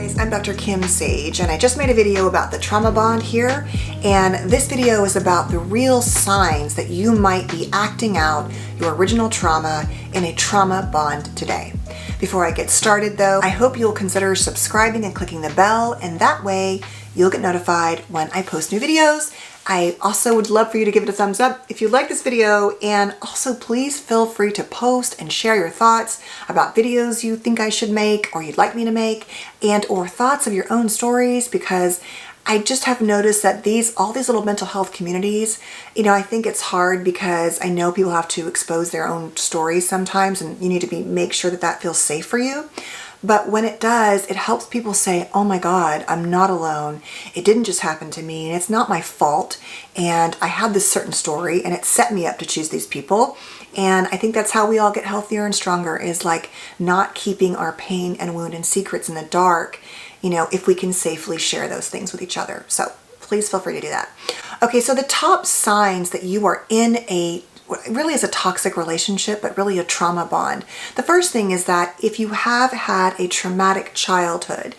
Guys, I'm Dr. Kim Sage, and I just made a video about the trauma bond here, and this video is about the real signs that you might be acting out your original trauma in a trauma bond today. Before I get started though, I hope you'll consider subscribing and clicking the bell, and that way you'll get notified when I post new videos. I also would love for you to give it a thumbs up if you like this video, and also please feel free to post and share your thoughts about videos you think I should make or you'd like me to make, and or thoughts of your own stories, because I just have noticed that all these little mental health communities, I think it's hard because I know people have to expose their own stories sometimes, and you need to make sure that that feels safe for you. But when it does, it helps people say, oh my God, I'm not alone. It didn't just happen to me, and it's not my fault. And I had this certain story, and it set me up to choose these people. And I think that's how we all get healthier and stronger, is like not keeping our pain and wound and secrets in the dark, if we can safely share those things with each other. So please feel free to do that. Okay, so the top signs that you are in really is a toxic relationship, but really a trauma bond. The first thing is that if you have had a traumatic childhood,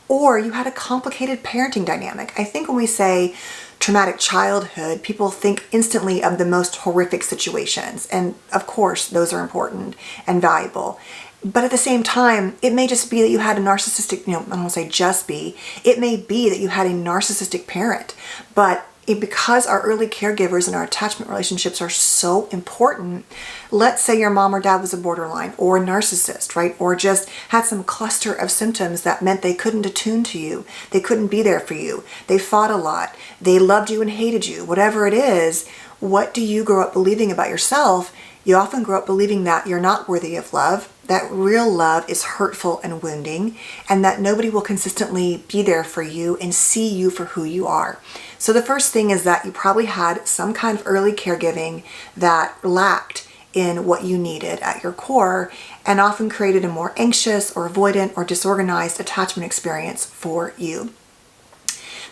or you had a complicated parenting dynamic. I think when we say traumatic childhood, people think instantly of the most horrific situations. And of course, those are important and valuable. But at the same time, it may just be that you had a narcissistic, I don't want to say just be, it may be that you had a narcissistic parent, but because our early caregivers and our attachment relationships are so important, let's say your mom or dad was a borderline or a narcissist, right? Or just had some cluster of symptoms that meant they couldn't attune to you. They couldn't be there for you. They fought a lot. They loved you and hated you. Whatever it is, what do you grow up believing about yourself? You often grow up believing that you're not worthy of love, that real love is hurtful and wounding, and that nobody will consistently be there for you and see you for who you are. So the first thing is that you probably had some kind of early caregiving that lacked in what you needed at your core, and often created a more anxious or avoidant or disorganized attachment experience for you.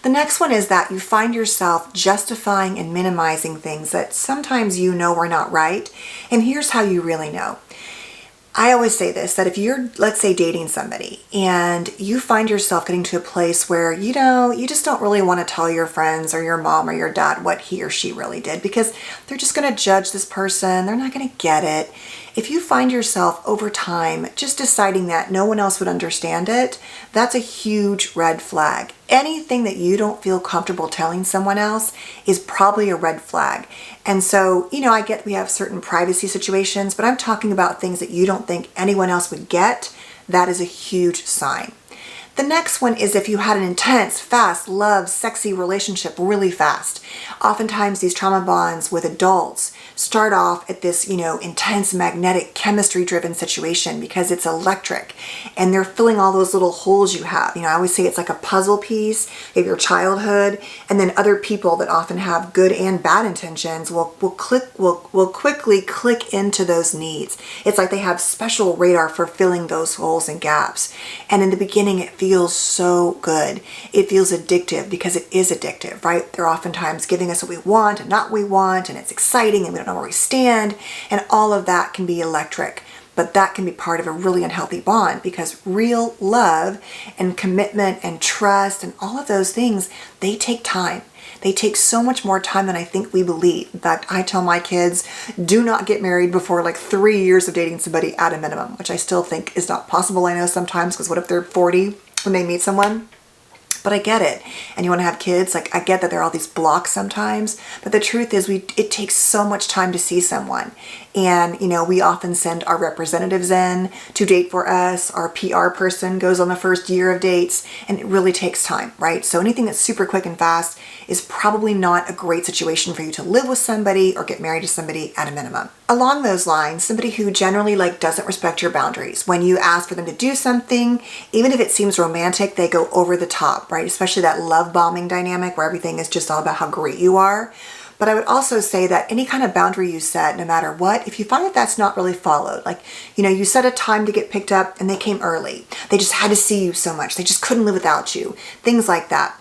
The next one is that you find yourself justifying and minimizing things that sometimes are not right. And here's how you really know. I always say this, that if you're, let's say, dating somebody and you find yourself getting to a place where, you just don't really want to tell your friends or your mom or your dad what he or she really did, because they're just going to judge this person. They're not going to get it. If you find yourself over time just deciding that no one else would understand it, that's a huge red flag. Anything that you don't feel comfortable telling someone else is probably a red flag. And so, I get we have certain privacy situations, but I'm talking about things that you don't think anyone else would get. That is a huge sign. The next one is if you had an intense, fast, love, sexy relationship really fast. Oftentimes these trauma bonds with adults start off at this, intense, magnetic, chemistry-driven situation because it's electric, and they're filling all those little holes you have. I always say it's like a puzzle piece of your childhood, and then other people that often have good and bad intentions will quickly click into those needs. It's like they have special radar for filling those holes and gaps. And in the beginning, it feels so good. It feels addictive because it is addictive, right? They're oftentimes giving us what we want and not what we want, and it's exciting, and we don't know where we stand, and all of that can be electric. But that can be part of a really unhealthy bond, because real love and commitment and trust and all of those things, they take time. They take so much more time than I think we believe. In fact, I tell my kids, do not get married before like 3 years of dating somebody at a minimum, which I still think is not possible. I know sometimes, because what if they're 40 when they meet someone? But I get it. And you want to have kids, I get that there are all these blocks sometimes, but the truth is it takes so much time to see someone. And, we often send our representatives in to date for us. Our PR person goes on the first year of dates, and it really takes time, right? So anything that's super quick and fast is probably not a great situation for you to live with somebody or get married to somebody at a minimum. Along those lines, somebody who generally doesn't respect your boundaries. When you ask for them to do something, even if it seems romantic, they go over the top, right? Especially that love bombing dynamic where everything is just all about how great you are. But I would also say that any kind of boundary you set, no matter what, if you find that that's not really followed, you set a time to get picked up and they came early. They just had to see you so much. They just couldn't live without you. Things like that.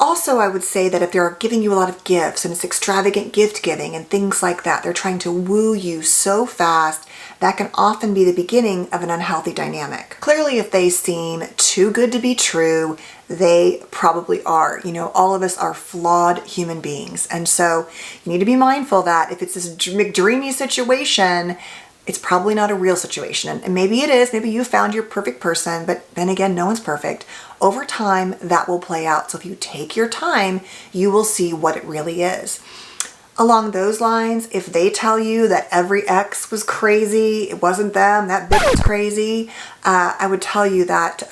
Also, I would say that if they're giving you a lot of gifts and it's extravagant gift giving and things like that, they're trying to woo you so fast, that can often be the beginning of an unhealthy dynamic. Clearly, if they seem too good to be true, they probably are. You know, all of us are flawed human beings. And so you need to be mindful that if it's this dreamy situation, it's probably not a real situation. And maybe it is, maybe you found your perfect person, but then again, no one's perfect. Over time, that will play out. So if you take your time, you will see what it really is. Along those lines, if they tell you that every ex was crazy, it wasn't them, that bitch was crazy, I would tell you that,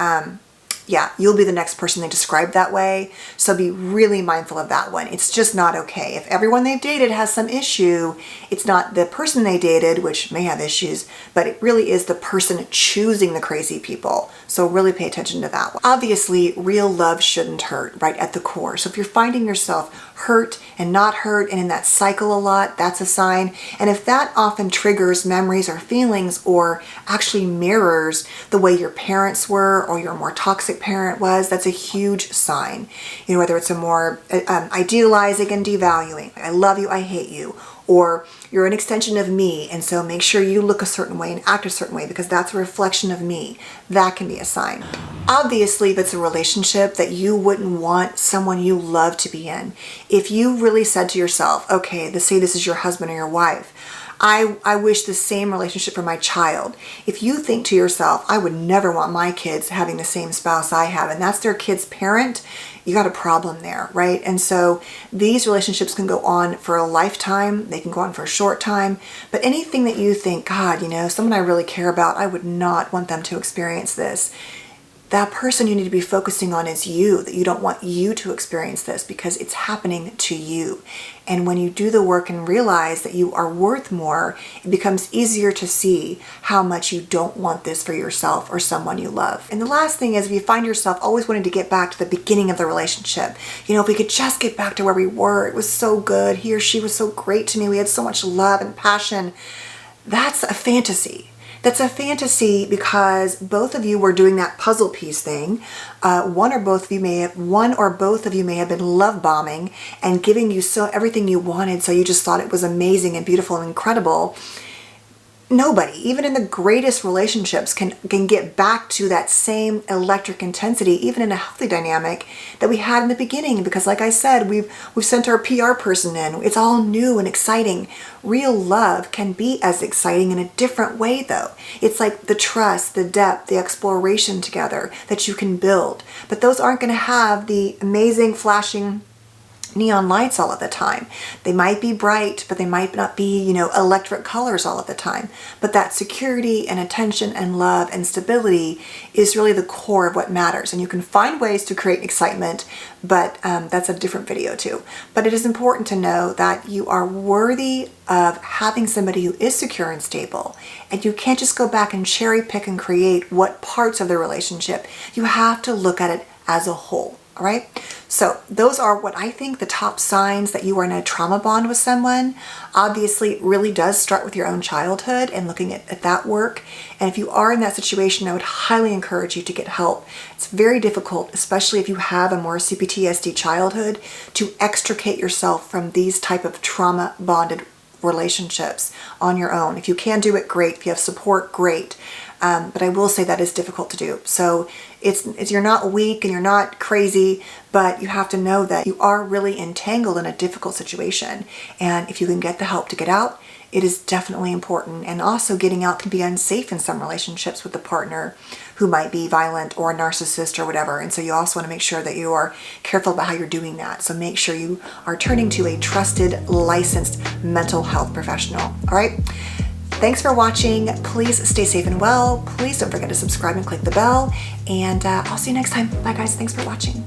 yeah, you'll be the next person they describe that way. So be really mindful of that one. It's just not okay. If everyone they've dated has some issue, it's not the person they dated, which may have issues, but it really is the person choosing the crazy people. So really pay attention to that one. Obviously, real love shouldn't hurt, right at the core. So if you're finding yourself hurt and not hurt and in that cycle a lot, that's a sign. And if that often triggers memories or feelings or actually mirrors the way your parents were or your more toxic parent was, that's a huge sign. You know, whether it's a more idealizing and devaluing, I love you, I hate you, or you're an extension of me, and so make sure you look a certain way and act a certain way because that's a reflection of me. That can be a sign. Obviously, if it's a relationship that you wouldn't want someone you love to be in, if you really said to yourself, okay, let's say this is your husband or your wife, I wish the same relationship for my child. If you think to yourself, I would never want my kids having the same spouse I have, and that's their kid's parent, you got a problem there, right? And so these relationships can go on for a lifetime. They can go on for a short time. But anything that you think, God, you know, someone I really care about, I would not want them to experience this. That person you need to be focusing on is you, that you don't want you to experience this because it's happening to you. And when you do the work and realize that you are worth more, it becomes easier to see how much you don't want this for yourself or someone you love. And the last thing is, if you find yourself always wanting to get back to the beginning of the relationship, you know, if we could just get back to where we were, it was so good, he or she was so great to me, we had so much love and passion, that's a fantasy. That's a fantasy because both of you were doing that puzzle piece thing. One or both of you may have been love bombing and giving you everything you wanted, so you just thought it was amazing and beautiful and incredible. Nobody, even in the greatest relationships, can get back to that same electric intensity, even in a healthy dynamic, that we had in the beginning. Because like I said, we've sent our PR person in. It's all new and exciting. Real love can be as exciting in a different way, though. It's like the trust, the depth, the exploration together that you can build. But those aren't going to have the amazing flashing neon lights all of the time. They might be bright, but they might not be, you know, electric colors all of the time. But that security and attention and love and stability is really the core of what matters. And you can find ways to create excitement, but that's a different video too. But it is important to know that you are worthy of having somebody who is secure and stable. And you can't just go back and cherry pick and create what parts of the relationship. You have to look at it as a whole. All right. So those are what I think the top signs that you are in a trauma bond with someone. Obviously, it really does start with your own childhood and looking at that work. And if you are in that situation, I would highly encourage you to get help. It's very difficult, especially if you have a more CPTSD childhood, to extricate yourself from these type of trauma bonded relationships on your own. If you can do it, great. If you have support, great. But I will say that is difficult to do. So it's you're not weak and you're not crazy, but you have to know that you are really entangled in a difficult situation. And if you can get the help to get out, it is definitely important. And also getting out can be unsafe in some relationships with a partner who might be violent or a narcissist or whatever. And so you also want to make sure that you are careful about how you're doing that. So make sure you are turning to a trusted, licensed mental health professional. All right. Thanks for watching. Please stay safe and well. Please don't forget to subscribe and click the bell. And I'll see you next time. Bye guys. Thanks for watching.